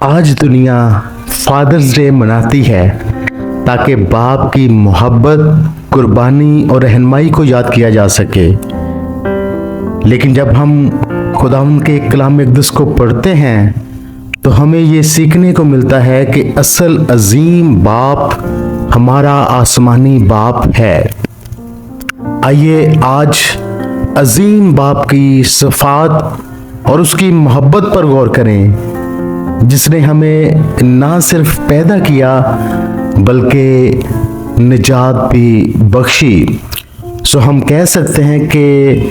आज दुनिया fathers day मनाती है ताकि बाप की मोहब्बत, कुर्बानी और रहनुमाई को याद किया जा सके। लेकिन जब हम खुदावंद के कलाम मुक़द्दस को पढ़ते हैं तो हमें ये सीखने को मिलता है कि असल अजीम बाप हमारा आसमानी बाप है। आइए आज अजीम बाप की सिफ़ात और उसकी मोहब्बत पर गौर करें, जिसने हमें ना सिर्फ पैदा किया बल्कि निजात भी बख्शी। सो हम कह सकते हैं कि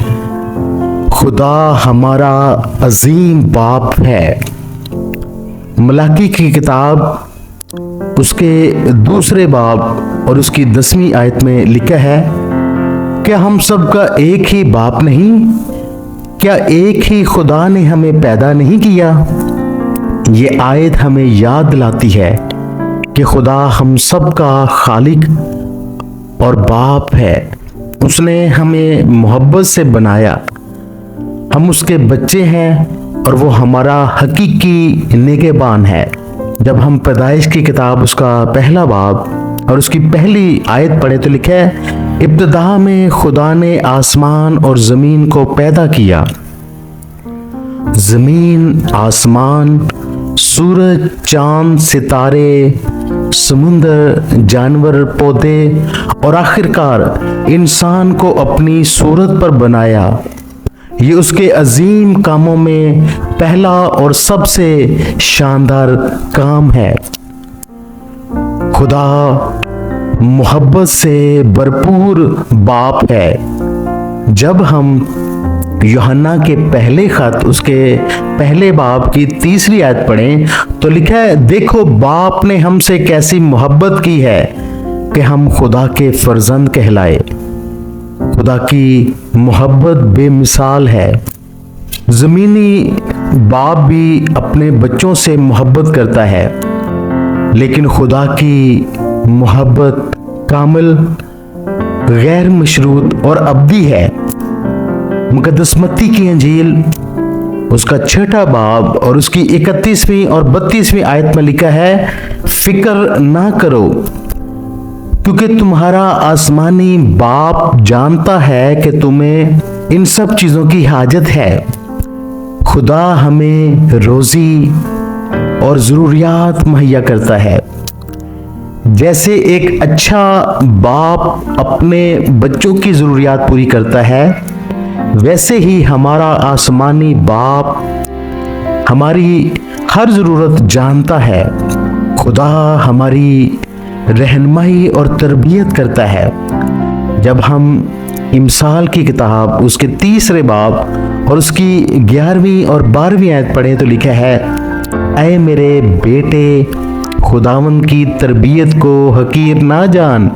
खुदा हमारा अजीम बाप है। मलाकी की किताब उसके दूसरे बाब और उसकी 10वीं आयत में लिखा है, क्या हम सबका एक ही बाप नहीं? क्या एक ही खुदा ने हमें पैदा नहीं किया? ये आयत हमें याद दिलाती है कि खुदा हम सब का खालिक और बाप है। उसने हमें मोहब्बत से बनाया, हम उसके बच्चे हैं और वो हमारा हकीकी निगहबान है। जब हम पैदाइश की किताब उसका पहला बाब और उसकी पहली आयत पढ़े तो लिखा है, इब्तिदा में खुदा ने आसमान और ज़मीन को पैदा किया। ज़मीन, आसमान, सूरज, चांद, सितारे, समुंदर, जानवर, पौधे और आखिरकार इंसान को अपनी सूरत पर बनाया। ये उसके अजीम कामों में पहला और सबसे शानदार काम है। खुदा मोहब्बत से भरपूर बाप है। जब हम यूहन्ना के पहले खत उसके पहले बाब की 3री आयत पढ़ें तो लिखा है, देखो बाप ने हमसे कैसी मोहब्बत की है कि हम खुदा के फर्जंद कहलाए। खुदा की मोहब्बत बेमिसाल है। ज़मीनी बाप भी अपने बच्चों से मोहब्बत करता है, लेकिन खुदा की मोहब्बत कामिल, गैर मशरूत और अब्दी है। मुक़द्दस मत्ती की अंजील उसका 6ठा बाब और उसकी 31वीं और 32वीं आयत में लिखा है, फिक्र ना करो क्योंकि तुम्हारा आसमानी बाप जानता है कि तुम्हें इन सब चीज़ों की हाजत है। खुदा हमें रोज़ी और ज़रूरियात मुहैया करता है। जैसे एक अच्छा बाप अपने बच्चों की ज़रूरियात पूरी करता है, वैसे ही हमारा आसमानी बाप हमारी हर ज़रूरत जानता है। खुदा हमारी रहनुमाई और तरबियत करता है। जब हम इमसाल की किताब उसके 3रे बाब और उसकी 11वीं और 12वीं आयत पढ़ें तो लिखा है, ऐ मेरे बेटे, खुदावंद की तरबियत को हकीर ना जान,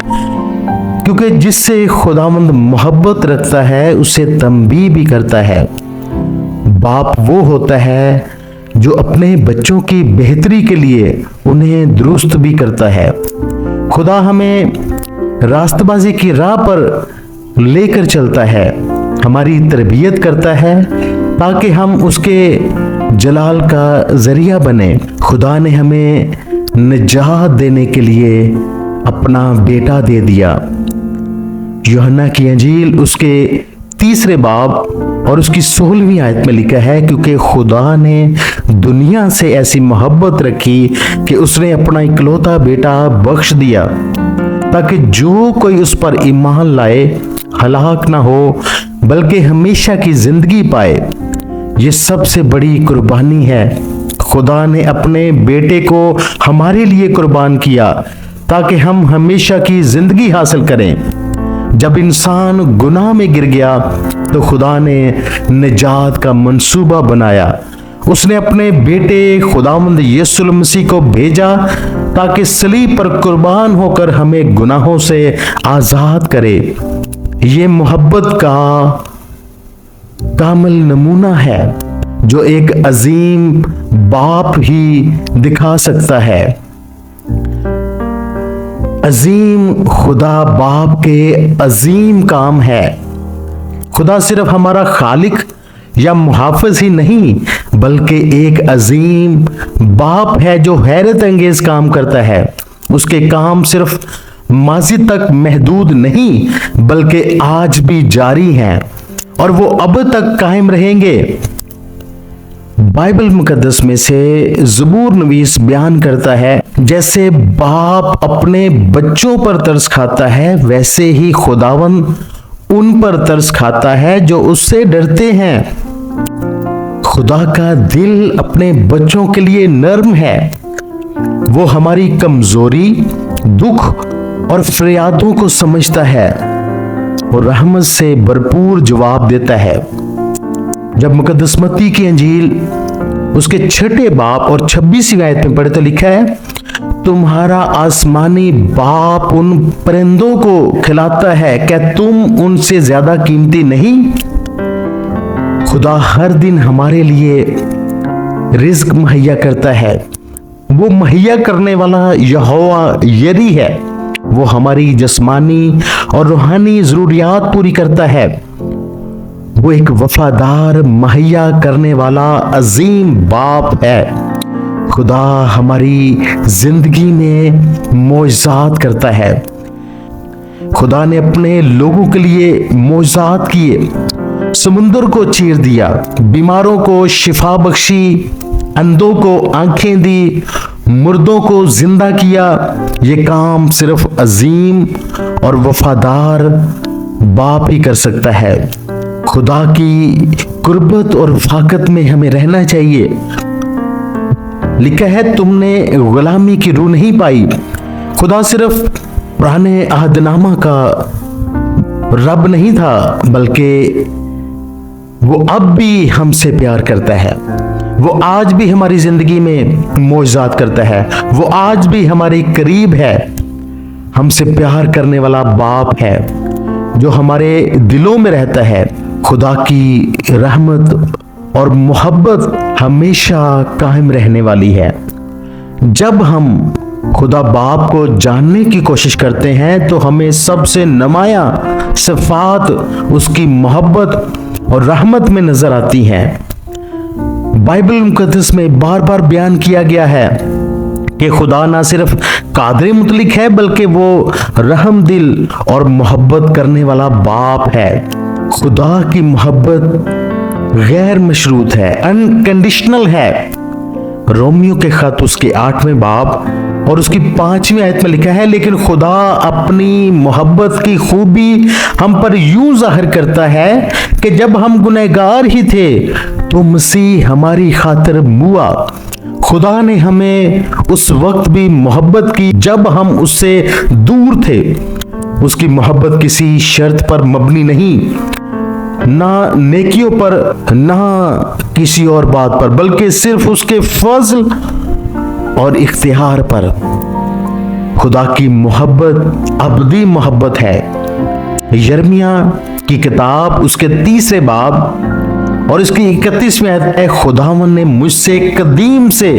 क्योंकि जिससे खुदावंद मोहब्बत रखता है उसे तंबीह भी करता है। बाप वो होता है जो अपने बच्चों की बेहतरी के लिए उन्हें दुरुस्त भी करता है। खुदा हमें रास्तबाजी की राह पर लेकर चलता है, हमारी तरबियत करता है ताकि हम उसके जलाल का जरिया बने। खुदा ने हमें निजात देने के लिए अपना बेटा दे दिया। यूहन्ना की अंजील उसके 3रे बाब और उसकी 16वीं आयत में लिखा है, क्योंकि खुदा ने दुनिया से ऐसी मोहब्बत रखी कि उसने अपना इकलौता बेटा बख्श दिया ताकि जो कोई उस पर ईमान लाए हलाक ना हो बल्कि हमेशा की जिंदगी पाए। ये सबसे बड़ी कुर्बानी है। खुदा ने अपने बेटे को हमारे लिए कुर्बान किया ताकि हम हमेशा की जिंदगी हासिल करें। जब इंसान गुनाह में गिर गया तो खुदा ने निजात का मंसूबा बनाया। उसने अपने बेटे खुदावंद यीशु मसीह को भेजा ताकि सलीब पर कुर्बान होकर हमें गुनाहों से आज़ाद करे। ये मोहब्बत का कामिल नमूना है जो एक अजीम बाप ही दिखा सकता है। अजीम खुदा बाप के अजीम काम है। खुदा सिर्फ हमारा खालिक या मुहाफ़िज़ ही नहीं बल्कि एक अजीम बाप है जो हैरत अंगेज काम करता है। उसके काम सिर्फ माजी तक महदूद नहीं बल्कि आज भी जारी हैं और वो अब तक कायम रहेंगे। बाइबल मुकद्दस में से ज़बूर नवीस बयान करता है, जैसे बाप अपने बच्चों पर तरस खाता है वैसे ही खुदावंद उन पर तरस खाता है जो उससे डरते हैं। खुदा का दिल अपने बच्चों के लिए नर्म है। वो हमारी कमजोरी, दुख और फरियादों को समझता है और रहमत से भरपूर जवाब देता है। जब मुकद्दस मत्ती की अंजील उसके 6 बाब और 26वीं आयत में पढ़े तो लिखा है, तुम्हारा आसमानी बाप उन परिंदों को खिलाता है, क्या तुम उनसे ज्यादा कीमती नहीं? खुदा हर दिन हमारे लिए रिज्क मुहैया करता है। वो मुहैया करने वाला यहोवा यरी है। वो हमारी जिस्मानी और रूहानी जरूरियात पूरी करता है। वो एक वफादार मुहैया करने वाला अजीम बाप है। खुदा हमारी जिंदगी में मोइज़ात करता है। खुदा ने अपने लोगों के लिए मोइज़ात किए, समुंदर को चीर दिया, बीमारों को शिफा बख्शी, अंधों को आंखें दी, मुर्दों को जिंदा किया। ये काम सिर्फ अजीम और वफादार बाप ही कर सकता है। खुदा की कुर्बत और फाकत में हमें रहना चाहिए। लिखा है, तुमने गुलामी की रूह नहीं पाई। खुदा सिर्फ पुराने अहदनामा का रब नहीं था बल्कि वो अब भी हमसे प्यार करता है। वो आज भी हमारी जिंदगी में मोइज़ात करता है। वो आज भी हमारे करीब है। हमसे प्यार करने वाला बाप है जो हमारे दिलों में रहता है। खुदा की रहमत और मोहब्बत हमेशा कायम रहने वाली है। जब हम खुदा बाप को जानने की कोशिश करते हैं तो हमें सबसे नुमाया सिफात उसकी मोहब्बत और रहमत में नजर आती हैं। बाइबल मुकद्दस में बार बार बयान किया गया है कि खुदा ना सिर्फ कादिर मुतलिक है बल्कि वो रहम दिल और मोहब्बत करने वाला बाप है। खुदा की मोहब्बत गैर मशरूत है, अनकंडीशनल है। रोमियो के खत उसके 8वें बाब और उसकी 5वीं आयत में लिखा है, लेकिन खुदा अपनी मोहब्बत की खूबी हम पर यूं जाहिर करता है कि जब हम गुनहगार ही थे तो मसीह हमारी खातिर मुआ। खुदा ने हमें उस वक्त भी मोहब्बत की जब हम उससे दूर थे। उसकी मोहब्बत किसी शर्त पर मबनी नहीं, ना नेकियों पर, ना किसी और बात पर, बल्कि सिर्फ उसके फजल और इख्तियार पर। खुदा की मोहब्बत अबदी मोहब्बत है। यिर्मयाह की किताब उसके 3 बाब और इसकी 31वीं आयत है, खुदावंद ने मुझसे कदीम से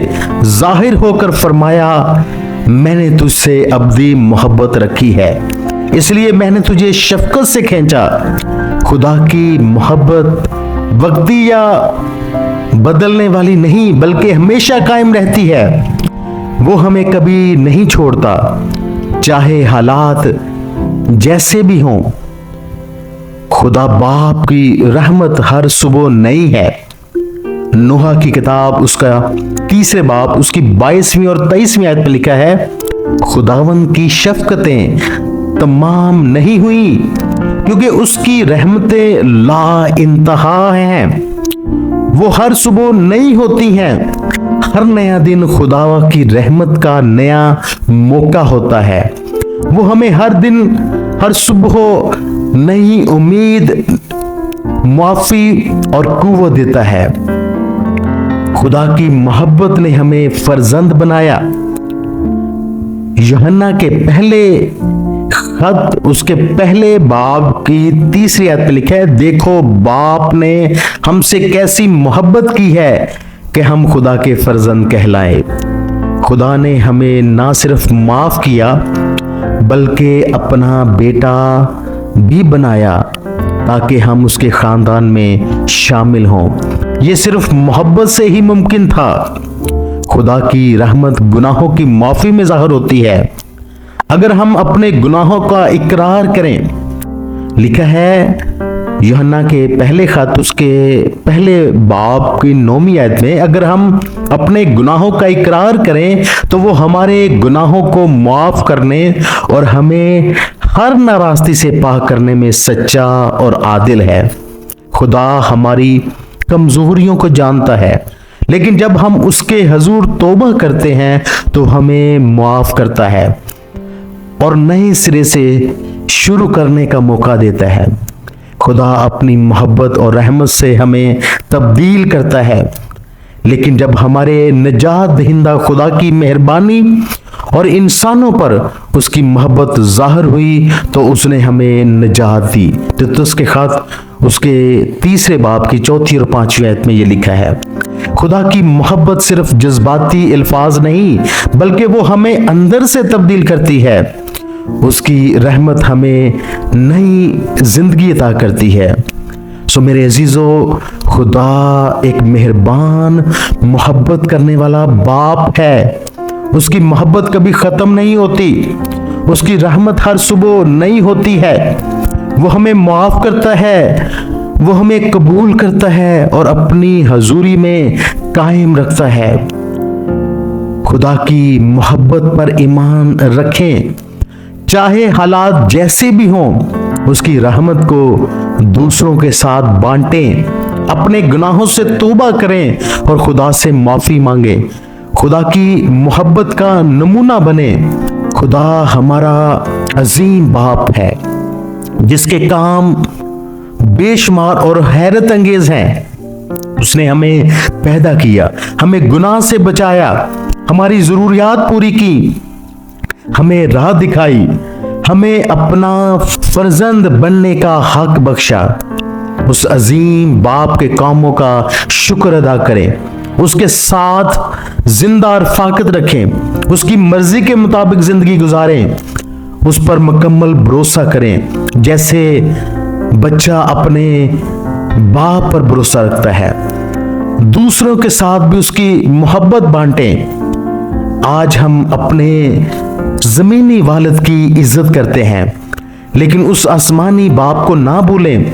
जाहिर होकर फरमाया, मैंने तुझसे अबदी मोहब्बत रखी है, इसलिए मैंने तुझे शफकत से खींचा। खुदा की मोहब्बत वक्ती या बदलने वाली नहीं बल्कि हमेशा कायम रहती है। वो हमें कभी नहीं छोड़ता, चाहे हालात जैसे भी हों। खुदा बाप की रहमत हर सुबह नई है। नूह की किताब उसका 3 बाब उसकी 22वीं और 23वीं आयत में लिखा है, खुदावंद की शफकतें तमाम नहीं हुई क्योंकि उसकी रहमतें ला इंतहा हैं। वो हर सुबह नई होती हैं। हर नया दिन खुदा की रहमत का नया मौका होता है। वो हमें हर दिन, हर सुबह नई उम्मीद, माफी और कुव्वत देता है। खुदा की मोहब्बत ने हमें फर्जंद बनाया। यूहन्ना के पहले खत उसके पहले बाब की 3री आयत में लिखा है, देखो बाप ने हमसे कैसी मोहब्बत की है कि हम खुदा के फर्जंद कहलाए। खुदा ने हमें ना सिर्फ माफ किया बल्कि अपना बेटा भी बनाया ताकि हम उसके खानदान में शामिल हों। ये सिर्फ मोहब्बत से ही मुमकिन था। खुदा की रहमत गुनाहों की माफी में ज़ाहिर होती है अगर हम अपने गुनाहों का इकरार करें। लिखा है यूहन्ना के पहले खत उसके पहले बाब की 9वीं आयत में, अगर हम अपने गुनाहों का इकरार करें तो वो हमारे गुनाहों को माफ करने और हमें हर नाराज़गी से पाक करने में सच्चा और आदिल है। खुदा हमारी कमजोरियों को जानता है, लेकिन जब हम उसके हजूर तौबा करते हैं तो हमें माफ करता है और नए सिरे से शुरू करने का मौका देता है। खुदा अपनी मोहब्बत और रहमत से हमें तब्दील करता है, लेकिन जब हमारे निजात दहिंदा खुदा की मेहरबानी और इंसानों पर उसकी मोहब्बत जाहिर हुई तो उसने हमें निजात दी। तीतुस के खत उसके 3 बाब की 4 और 5 आयत में ये लिखा है, खुदा की मोहब्बत सिर्फ जज्बाती अल्फाज नहीं बल्कि वो हमें अंदर से तब्दील करती है। उसकी रहमत हमें नई जिंदगी अता करती है। सो मेरे अजीजों, खुदा एक मेहरबान मोहब्बत करने वाला बाप है। उसकी मोहब्बत कभी ख़त्म नहीं होती, उसकी रहमत हर सुबह नई होती है। वो हमें माफ़ करता है, वो हमें कबूल करता है और अपनी हजूरी में कायम रखता है। खुदा की मोहब्बत पर ईमान रखें, चाहे हालात जैसे भी हों। उसकी रहमत को दूसरों के साथ बांटें, अपने गुनाहों से तौबा करें और खुदा से माफ़ी मांगें। खुदा की मोहब्बत का नमूना बने। खुदा हमारा अजीम बाप है जिसके काम बेशुमार और हैरत अंगेज हैं। उसने हमें पैदा किया, हमें गुनाह से बचाया, हमारी ज़रूरियात पूरी की, हमें राह दिखाई, हमें अपना फर्जंद बनने का हक बख्शा। उस अजीम बाप के कामों का शुक्र अदा करें, उसके साथ जिंदा और फाकत रखें, उसकी मर्जी के मुताबिक जिंदगी गुजारें, उस पर मुकम्मल भरोसा करें जैसे बच्चा अपने बाप पर भरोसा रखता है। दूसरों के साथ भी उसकी मोहब्बत बांटें। आज हम अपने जमीनी वालिद की इज्जत करते हैं, लेकिन उस आसमानी बाप को ना भूलें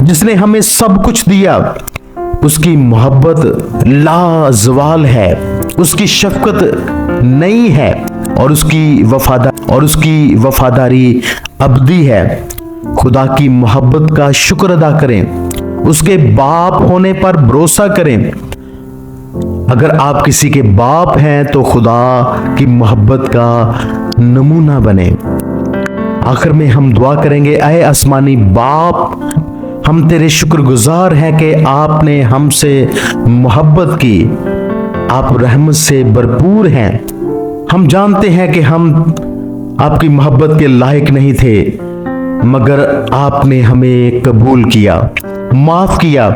जिसने हमें सब कुछ दिया। उसकी मोहब्बत लाजवाल है, उसकी शफकत नई है और उसकी वफादारी अबदी है। खुदा की मोहब्बत का शुक्र अदा करें, उसके बाप होने पर भरोसा करें। अगर आप किसी के बाप हैं तो खुदा की मोहब्बत का नमूना बने। आखिर में हम दुआ करेंगे, ऐ आसमानी बाप, हम तेरे शुक्रगुजार हैं कि आपने हमसे मोहब्बत की। आप रहमत से भरपूर हैं। हम जानते हैं कि हम आपकी मोहब्बत के लायक नहीं थे, मगर आपने हमें कबूल किया, माफ किया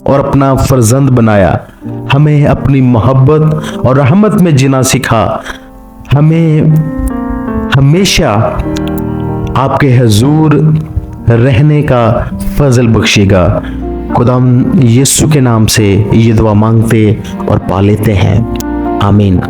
और अपना फर्जंद बनाया। हमें अपनी मोहब्बत और रहमत में जीना सिखा। हमें हमेशा आपके हजूर रहने का फजल बख्शेगा। खुदा यीशु के नाम से ये दुआ मांगते और पा लेते हैं, आमीन।